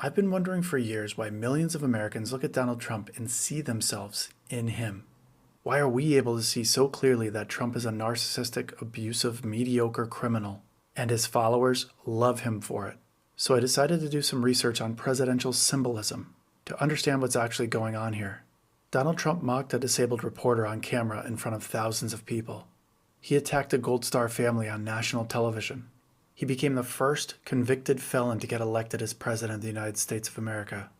I've been wondering for years why millions of Americans look at Donald Trump and see themselves in him. Why are we able to see so clearly that Trump is a narcissistic, abusive, mediocre criminal, and his followers love him for it? So I decided to do some research on presidential symbolism to understand what's actually going on here. Donald Trump mocked a disabled reporter on camera in front of thousands of people. He attacked a Gold Star family on national television. He became the first convicted felon to get elected as President of the United States of America.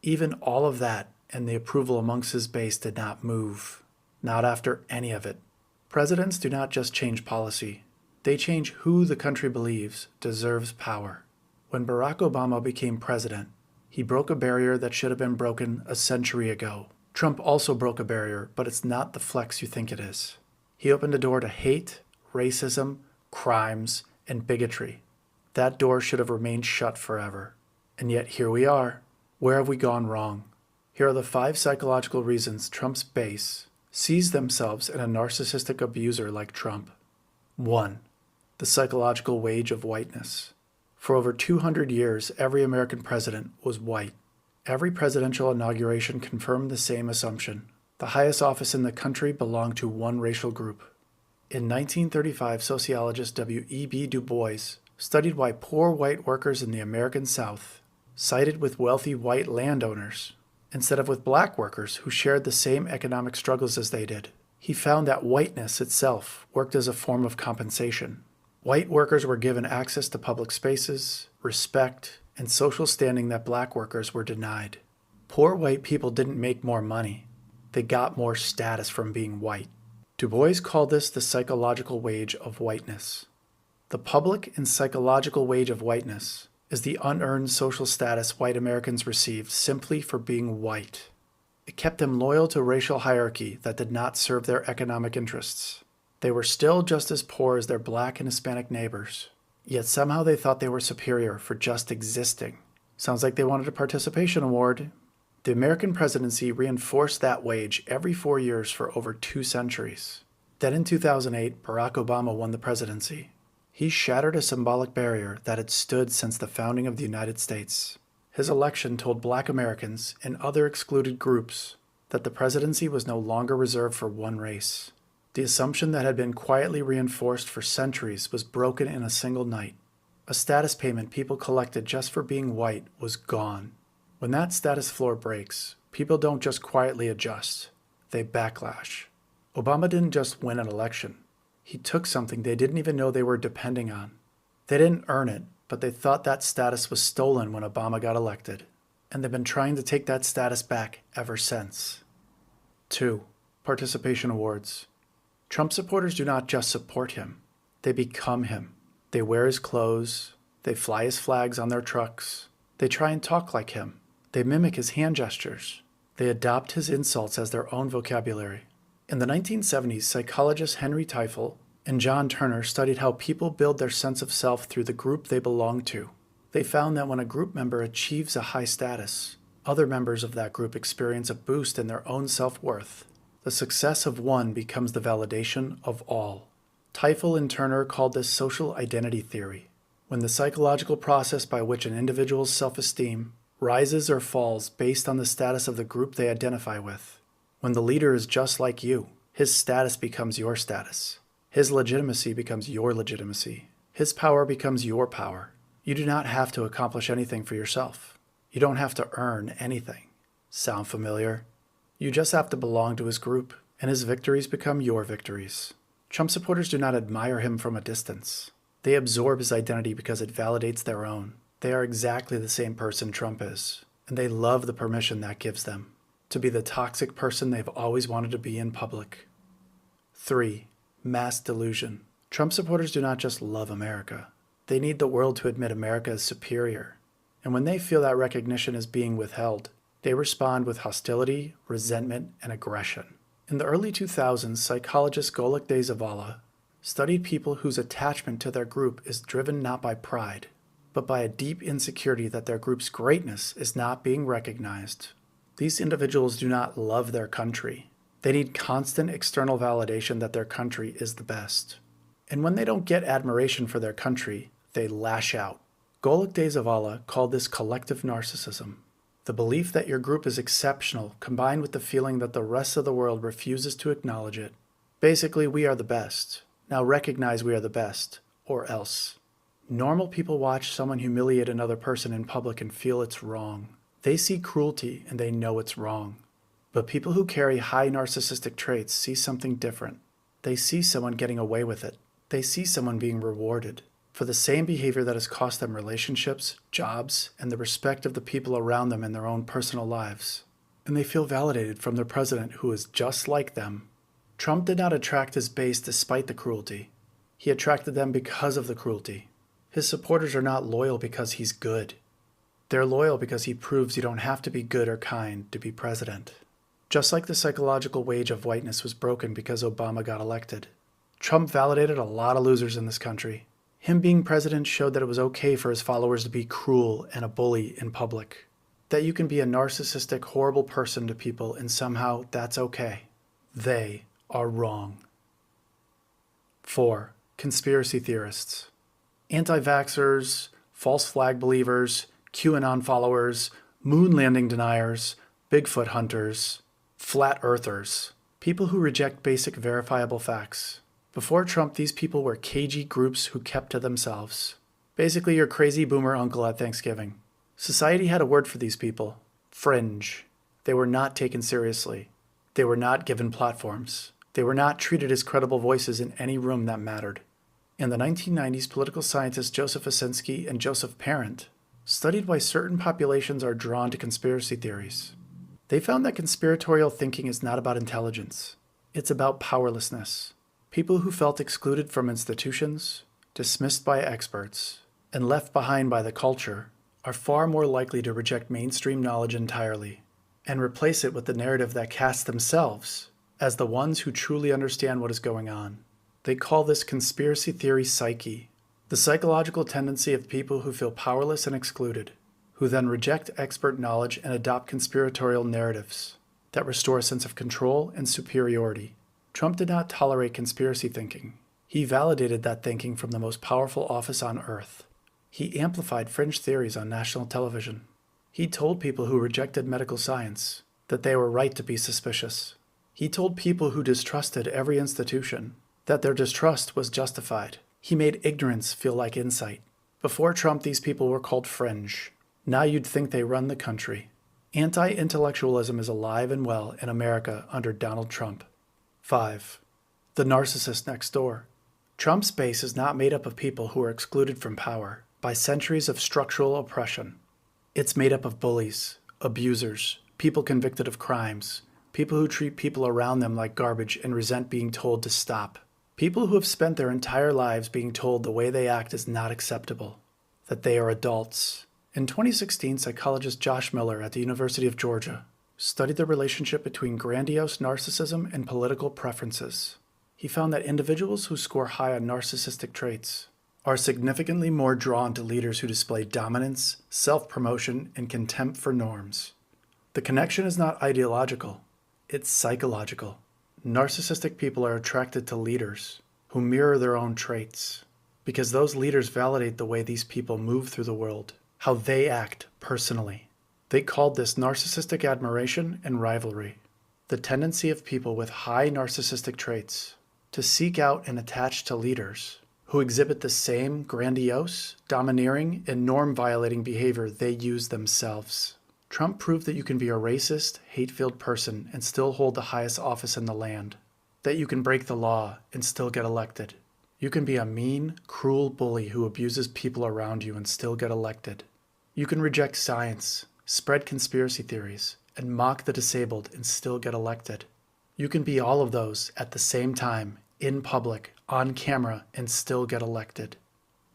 Even all of that and the approval amongst his base did not move. Not after any of it. Presidents do not just change policy. They change who the country believes deserves power. When Barack Obama became president, he broke a barrier that should have been broken a century ago. Trump also broke a barrier, but it's not the flex you think it is. He opened a door to hate, racism, crimes, and bigotry. That door should have remained shut forever. And yet here we are. Where have we gone wrong? Here are the 5 psychological reasons Trump's base sees themselves in a narcissistic abuser like Trump. 1. The psychological wage of whiteness. For over 200 years, every American president was white. Every presidential inauguration confirmed the same assumption. The highest office in the country belonged to one racial group. In 1935, sociologist W.E.B. Du Bois studied why poor white workers in the American South sided with wealthy white landowners instead of with black workers who shared the same economic struggles as they did. He found that whiteness itself worked as a form of compensation. White workers were given access to public spaces, respect, and social standing that black workers were denied. Poor white people didn't make more money. They got more status from being white. Du Bois called this the psychological wage of whiteness. The public and psychological wage of whiteness is the unearned social status white Americans received simply for being white. It kept them loyal to racial hierarchy that did not serve their economic interests. They were still just as poor as their black and Hispanic neighbors, yet somehow they thought they were superior for just existing. Sounds like they wanted a participation award. The American presidency reinforced that wage every 4 years for over 2 centuries. Then in 2008, Barack Obama won the presidency. He shattered a symbolic barrier that had stood since the founding of the United States. His election told black Americans and other excluded groups that the presidency was no longer reserved for one race. The assumption that had been quietly reinforced for centuries was broken in a single night. A status payment people collected just for being white was gone. When that status floor breaks, people don't just quietly adjust. They backlash. Obama didn't just win an election. He took something they didn't even know they were depending on. They didn't earn it, but they thought that status was stolen when Obama got elected. And they've been trying to take that status back ever since. 2. Participation awards. Trump supporters do not just support him. They become him. They wear his clothes. They fly his flags on their trucks. They try and talk like him. They mimic his hand gestures. They adopt his insults as their own vocabulary. In the 1970s, psychologists Henry Teifel and John Turner studied how people build their sense of self through the group they belong to. They found that when a group member achieves a high status, other members of that group experience a boost in their own self-worth. The success of one becomes the validation of all. Teifel and Turner called this social identity theory, when the psychological process by which an individual's self-esteem rises or falls based on the status of the group they identify with. When the leader is just like you, his status becomes your status. His legitimacy becomes your legitimacy. His power becomes your power. You do not have to accomplish anything for yourself. You don't have to earn anything. Sound familiar? You just have to belong to his group, and his victories become your victories. Trump supporters do not admire him from a distance. They absorb his identity because it validates their own. They are exactly the same person Trump is, and they love the permission that gives them to be the toxic person they've always wanted to be in public. 3. Mass delusion. Trump supporters do not just love America. They need the world to admit America is superior. And when they feel that recognition is being withheld, they respond with hostility, resentment, and aggression. In the early 2000s, psychologist Golok de Zavala studied people whose attachment to their group is driven not by pride, but by a deep insecurity that their group's greatness is not being recognized. These individuals do not love their country. They need constant external validation that their country is the best. And when they don't get admiration for their country, they lash out. Golok de Zavala called this collective narcissism, the belief that your group is exceptional combined with the feeling that the rest of the world refuses to acknowledge it. Basically, we are the best. Now recognize we are the best, or else. Normal people watch someone humiliate another person in public and feel it's wrong. They see cruelty and they know it's wrong. But people who carry high narcissistic traits see something different. They see someone getting away with it. They see someone being rewarded for the same behavior that has cost them relationships, jobs, and the respect of the people around them in their own personal lives. And they feel validated from their president who is just like them. Trump did not attract his base despite the cruelty. He attracted them because of the cruelty. His supporters are not loyal because he's good. They're loyal because he proves you don't have to be good or kind to be president. Just like the psychological wage of whiteness was broken because Obama got elected. Trump validated a lot of losers in this country. Him being president showed that it was okay for his followers to be cruel and a bully in public. That you can be a narcissistic, horrible person to people and somehow that's okay. They are wrong. 4. Conspiracy theorists. Anti-vaxxers, false flag believers, QAnon followers, moon landing deniers, Bigfoot hunters, flat earthers, people who reject basic verifiable facts. Before Trump, these people were cagey groups who kept to themselves. Basically your crazy boomer uncle at Thanksgiving. Society had a word for these people: fringe. They were not taken seriously. They were not given platforms. They were not treated as credible voices in any room that mattered. In the 1990s, political scientists Joseph Osinski and Joseph Parent studied why certain populations are drawn to conspiracy theories. They found that conspiratorial thinking is not about intelligence. It's about powerlessness. People who felt excluded from institutions, dismissed by experts, and left behind by the culture are far more likely to reject mainstream knowledge entirely and replace it with the narrative that casts themselves as the ones who truly understand what is going on. They call this conspiracy theory psyche, the psychological tendency of people who feel powerless and excluded, who then reject expert knowledge and adopt conspiratorial narratives that restore a sense of control and superiority. Trump did not tolerate conspiracy thinking. He validated that thinking from the most powerful office on earth. He amplified fringe theories on national television. He told people who rejected medical science that they were right to be suspicious. He told people who distrusted every institution that their distrust was justified. He made ignorance feel like insight. Before Trump, these people were called fringe. Now you'd think they run the country. Anti-intellectualism is alive and well in America under Donald Trump. 5. The narcissist next door. Trump's base is not made up of people who are excluded from power by centuries of structural oppression. It's made up of bullies, abusers, people convicted of crimes, people who treat people around them like garbage and resent being told to stop. People who have spent their entire lives being told the way they act is not acceptable, that they are adults. In 2016, psychologist Josh Miller at the University of Georgia studied the relationship between grandiose narcissism and political preferences. He found that individuals who score high on narcissistic traits are significantly more drawn to leaders who display dominance, self-promotion, and contempt for norms. The connection is not ideological, it's psychological. Narcissistic people are attracted to leaders who mirror their own traits, because those leaders validate the way these people move through the world, how they act personally. They called this narcissistic admiration and rivalry, the tendency of people with high narcissistic traits to seek out and attach to leaders who exhibit the same grandiose, domineering, and norm-violating behavior they use themselves. Trump proved that you can be a racist, hate-filled person and still hold the highest office in the land, that you can break the law and still get elected. You can be a mean, cruel bully who abuses people around you and still get elected. You can reject science, spread conspiracy theories, and mock the disabled and still get elected. You can be all of those at the same time, in public, on camera, and still get elected.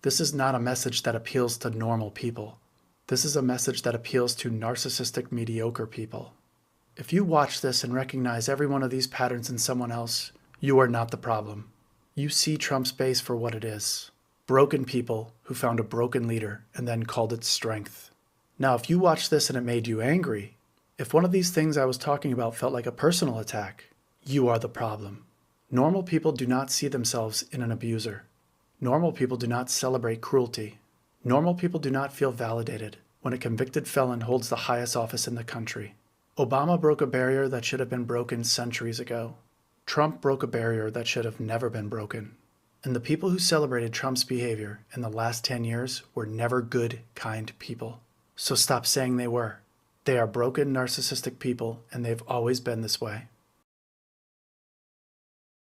This is not a message that appeals to normal people. This is a message that appeals to narcissistic, mediocre people. If you watch this and recognize every one of these patterns in someone else, you are not the problem. You see Trump's base for what it is. Broken people who found a broken leader and then called it strength. Now, if you watch this and it made you angry, if one of these things I was talking about felt like a personal attack, you are the problem. Normal people do not see themselves in an abuser. Normal people do not celebrate cruelty. Normal people do not feel validated when a convicted felon holds the highest office in the country. Obama broke a barrier that should have been broken centuries ago. Trump broke a barrier that should have never been broken. And the people who celebrated Trump's behavior in the last 10 years were never good, kind people. So stop saying they were. They are broken, narcissistic people, and they've always been this way.